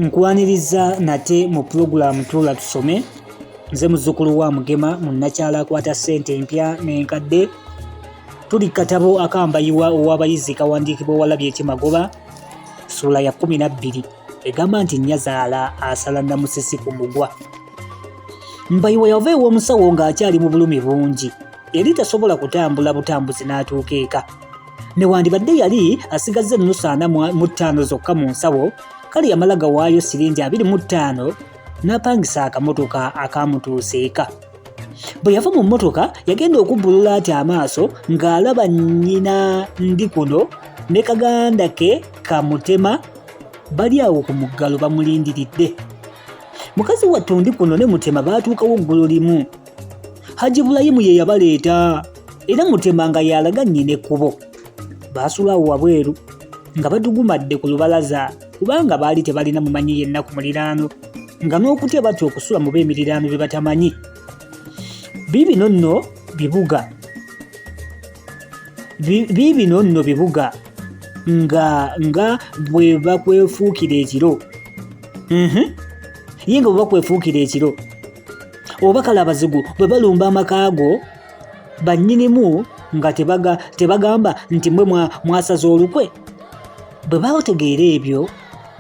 Nkwaniriza nate mu pulogulaamu Tuula Tusome. Nze muzzukulu wa Mugema munnakyala akwata ssente empya n'enkadde. Tuli katabo akambayiwa ow'abayizi kawandiikibwa Owalabye Kimagoba ssuula ya 12 egamba nti Nnyazaala asala Namusisi ku mugwa. Mbayiwa yava ew'omusawo ng'akyali mu bulumi bungi. Yali tasobola kutambula butambuzi n'atuuka eka. Newandibadde yali asigazza ennusu 45 zokka mu nsawo, kale yamala gawaayo siringi 25 n'apangisa akamotoka akamutuusa eka. Bwe yava mu mmotoka yagenda okubbulula ati amaaso ng'alaba nnyina Ndikuno ne kaganda ke Kamutema bali awo ku muggalo bamulindiridde. Mukazi wattu Ndikuno ne Mutema baatuukawo ggulo limu. Haji Bulayimu ye yabaleeta era Mutema nga yalaga nnyina ekkubo. Baasulawo wabweru nga badugumadde ku lubalaza kubanga baali tebalina mumanyi yenna ku muliraano, nga n'okutya batya okusula mu b'emiriraano bye batamanyi. Biibino nno bibuga nga bwe bakwefuukira ekiro. Ye nga bwe bakwefuukira ekiro oba kale abazigu bwe balumba amakaago bannyinimu nga tebagamba nti mwe mwasaza olukwe. Bwe bategeera ebyo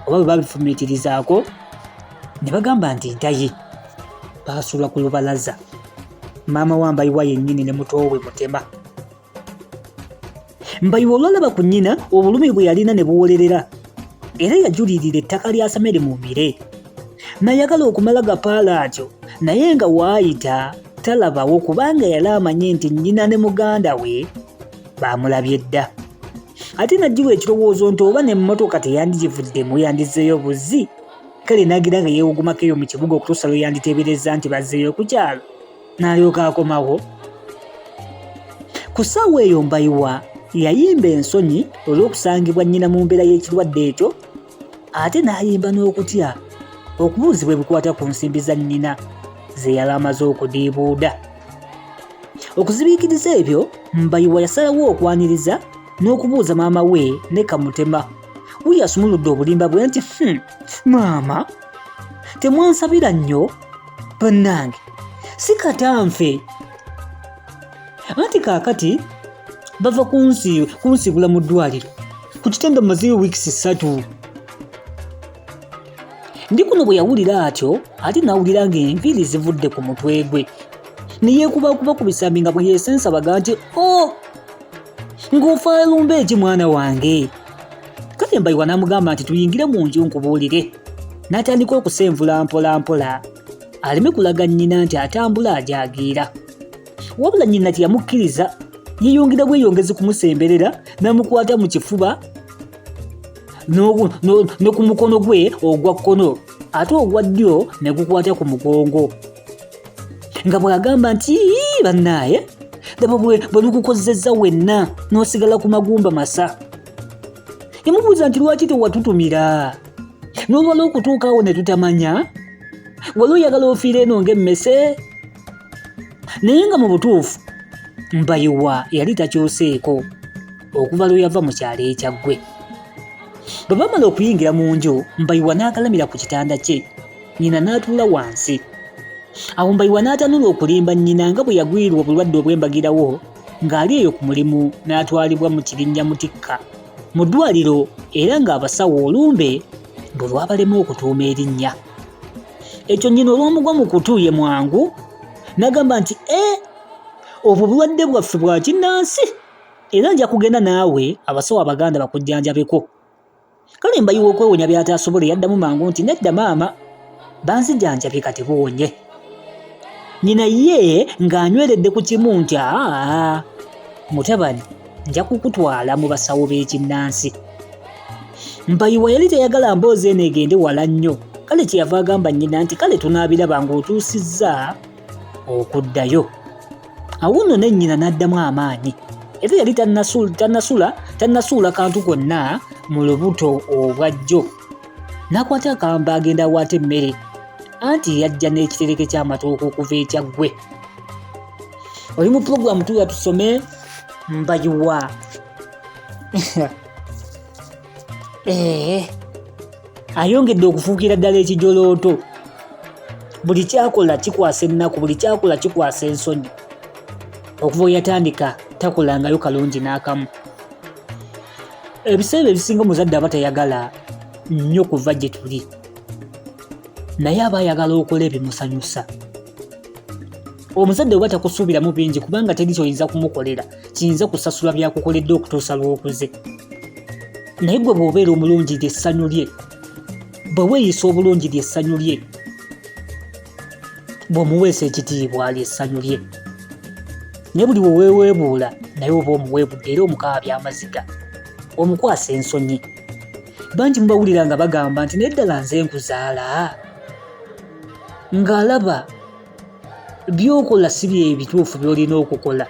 oba bwe babifumiitirizaako ne bagamba nti ntaye. Baasula ku lubalaza maama wa Mbayiwa yennyini ne muto we Mutema. Mbayiwa olwalaba ku nnyina obulumi bwe yalina ne buwolerera era yajulirira ettaka lya Samere mu mire. Nayagala okumala gapaala atyo naye nga waayita talabawo kubanga yali amanye nti nnyina ne muganda we baamulabye dda. Ate n'aggiwa ekirowoozo nti oba n'emmotoka teyandigivuddemu yandizzeeyo buzzi. Kale n'agira nga yeewugumako eyo mu kibuga okutuusa lwe yanditeebereza nti bazzeeyo ku kyalo. N'alyoka akomawo. Ku ssaawa eyo Mbayiwa yayimba ensonyi olw'okusangibwa nnyina mu mbeera y'ekirwadde ekyo, ate n'ayimba n'okutya okubuuzibwa ebikwata ku nsimbi za nnyina ze yali amaze okudiibuuda. Okuzibiikiriza ebyo, Mbayiwa yasalawo okwaniriza n'okubuuza maama we ne Kamutema. We yasumuludde obulimba bwe nti maama, temwansabira nnyo bannange, si katanfe. Anti kaakati bava kunsibula mu ddwaliro ku kitanda mazeyo wiikisi 3. Ndikuno bwe yawulira atyo ate n'awulira ng'enviiri zivudde ku mutwe gwe. Ne yeekubakuba ku bisambi nga bwe yeesensabaga nti ng'ofaayo lumba eki mwana wange. Kale Mbayiwa n'amugamba nti tuyingire mu nju nkubuulire. N'atandika okusenvula mpola mpola aleme kulaga nnyina nti atambula ajagiira. Wabula nnyina teyamukkiriza, yeeyongera bweyongezi kumusemberera n'amukwata mu kifuba ne ku mukono gwe ogwa kkono ate ogwa ddyo ne gukwata ku mugongo nga bw'agamba nti bannaaye laba bwe lukukozezza wenna n'osigala ku magumba masa. Yamubuuza nti lwaki tewatutumira n'olwala okutuukaawo ne tutamanya, wali oyagala ofiire eno ng'emmese? Naye nga mu butuufu Mbayiwa yali takyoseeko okuva lwe yava mu kyalo ekyaggwe. Bwe bamala okuyingira mu nju, Mbayiwa n'agalamira ku kitanda kye, nnyina n'atuula wansi. Awo Mbayiwa n'atanula okulimba nnyina nga bwe yagwirirwa obulwadde obw'embagirawo ng'ali eyo ku mulimu n'atwalibwa mu Kirinnya Mutikka mu ddwaliro era ng'abasawo olumbe bwe lwabalema okutuuma erinnya. Ekyo nnyina olw'omugwa mu kutu ye mwangu n'agamba nti obwo bulwadde bwaffe bwa kinnansi era nja kugenda naawe abasawo abaganda bakujjanjabeko. Kale Mbayiwa okwewonya by'ataasobole yaddamu mangu nti nedda maama, banzijanjabye kati buwonye. Nnyina ye ng'anyweredde ku kimu nti mutabani, nja kukutwala mu basawo b'ekinnansi. Mbayiwa yali teyagala mboozi eno egende wala nnyo, kale kyeyava agamba nnyina nti kale tunaabiraba ng'otuusizza okuddayo. Awo nno ne nnyina n'addamu amaanyi era yali tannasuula kantu konna mu lubuto obwa jjo. N'akwata akambe agenda awaata emmere anti yajja n'ekitereke ky'amatooke okuva ekyaggwe. Oli mu pulogulaamu Tuula Tusome. Mbayiwa ayongedde okufuukira ddala ekijolooto. Buli kyakola kikwasa ennaku, buli kyakola kikwasa ensonyi. Okuva yatandika takolangayo kalungi n'akamu. Ebiseera ebisinga omuzadde aba tayagala nnyo kuva gye tuli, naye aba ayagala okola ebimusanyusa. Omuzadde oba takusuubiramu bingi kubanga teri kyoyinza kumukolera kiyinza kusasula byakukoledde okutuusa lw'okuze. Naye gwe bw'obeera omulungi ly'essanyu lye, bwe weeyisa obulungi ly'essanyu lye, bw'omuweesa ekitiibwa ly'essanyu lye. Naye buli we weeweebuula naye oba omuweebudde era omukaabya amaziga, omukwasa ensonyi. Bangi mubawulira nga bagamba nti neddala nze nkuzaala, ng'alaba by'okola si bye bituufu by'olina okukola.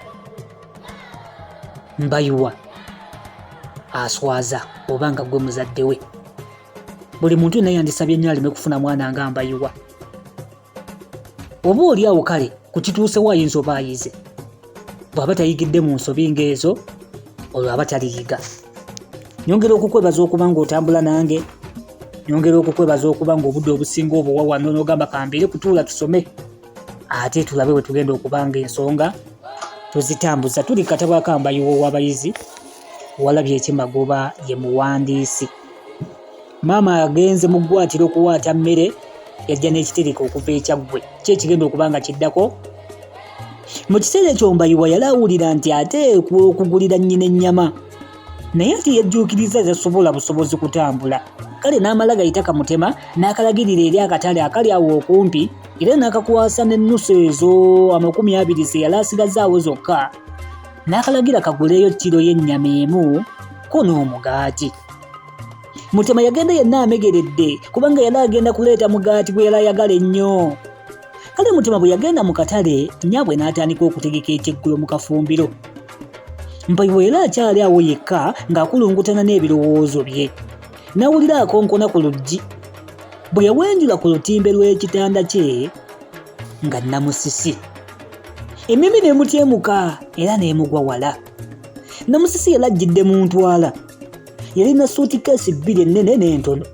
Mbayiwa aswaza oba nga gwe muzadde we. Buli muntu yenna yandisabye nnyo aleme kufuna mwana nga Mbayiwa. Oba oli awo kale ku kituusewo ayinza oba ayize. Bw'aba tayigidde mu nsobi ng'ezo, olwo aba taliyiga. Nyongera okukwebaza okuba ng'otambula nange, nyongera okukwebaza okuba ng'obudde obusinga obuwa wano n'ogamba kambeere kutuula tusome, ate tulabe bwe tugenda okubanga ensonga tuzitambuza. Tuli katabo ka Mbayiwa ow'abayizi, Walabye Kimagoba ye muwandiisi. Maama agenze mu ggwaatiro okuwaata mmere, yajja n'ekitereka okuva ekyaggwe ki ekigenda okuba nga kiddako. Mu kiseera ekyo Mbayiwa yali awulira nti ateekwa okugulira nnyina ennyama, naye ate yajjuukiriza tasobola busobozi kutambula. Kale n'amala gayita kamutema n'akalagirira eri akatale akali awo okumpi, era n'akakwasa n'ennusu ezo 20 ze yali asigazaawo zokka. N'akalagira kaguleyo kiro y'ennyama emu ko n'omugaati. Mutema yagenda yenna amegeredde kubanga yali agenda kuleeta mugaati gwe yali ayagala ennyo. Kale Mutema bwe yagenda mu katale, nnyabwe n'atandika okutegeka ekyeggulo mu kafumbiro. Mbayiwa era akyali awo yekka ng'akulungutana n'ebirowoozo bye. N'awulira akonkona ku luggi. Bwe yawenjula ku lutimbe lw'ekitanda kye nga Namusisi. Emimmi n'emutyemuka era n'emugwa wala. Namusisi yali ajjidde mu ntwala. Yalina suutikeesi 2 ennene n'entono.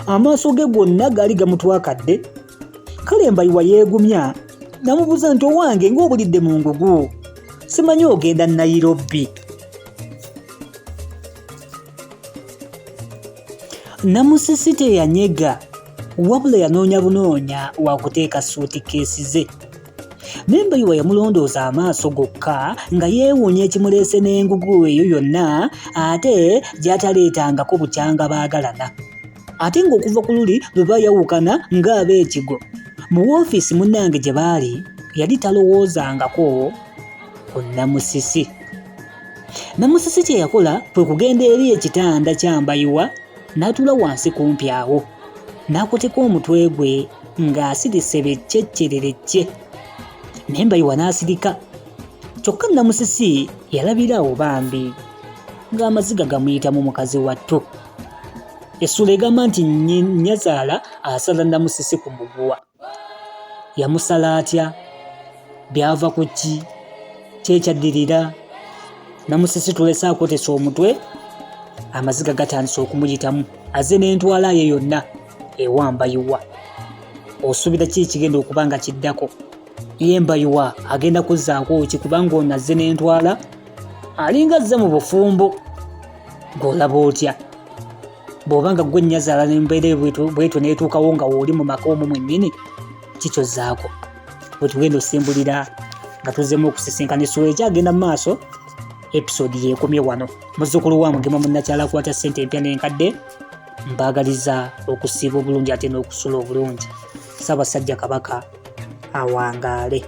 Amaaso ge gonna gaali gamutwakadde. Kale Mbayiwa yeegumya n'amubuuza nti owange ng'obulidde mu ngugu, simanyi ogenda Nairobi. Namusisi teyanyega wabula yanoonya bunoonya wakuteeka suutikeesi ze. Mbayiwa yamulondooza amaaso gokka nga yeewuunya ekimuleese n'engugu eyo yonna ate gy'ataleetangako bukyanga baagalana. Ate ng'okuva ku luli lwe baayawukana ng'ab'ekigo mu woofiisi munnange gye baali yali talowoozangako ku Namusisi. Namusisi kye yakola kwe kugenda eri ekitanda kya Mbayiwa n'atuula wansi kumpi awo n'akoteka omutwe gwe ng'asirise becceccererecce. Naye Mbayiwa n'asirika. Kyokka Namusisi yalabira awo bambi ng'amaziga gamuyitamu mukazi wattu. Essula egamba nti nnyazaala asala Namusisi ku muguwa. Yamusala atya? Byava ku ki? Kyekyaddirira? Namusisi tulese akotesa omutwe, amaziga gatandise okumuyitamu, azze n'entwala ye yonna ewa Mbayiwa. Osuubira ki ekigenda okuba nga kiddako? Ye Mbayiwa agenda kuzzaako ki kubanga ono azze n'entwala alinga azze mu bufumbo? Ng'olaba otya? Bw'oba nga gwe nnyazaala n'embeera bwetyo n'etuukawo nga wooli mu maka omwo mwennyini, kikyozaako. Bwe tugenda osimbulira nga tuzzeemu okusisinkana essula ekyagenda mu maaso, episode yeekomye wano. Muzzukulu wa Mugema munnakyala akwata ssente empya n'enkadde, mbaagaliza okusiiba obulungi ate n'okusula obulungi. Ssaabasajja Kabaka awangaale.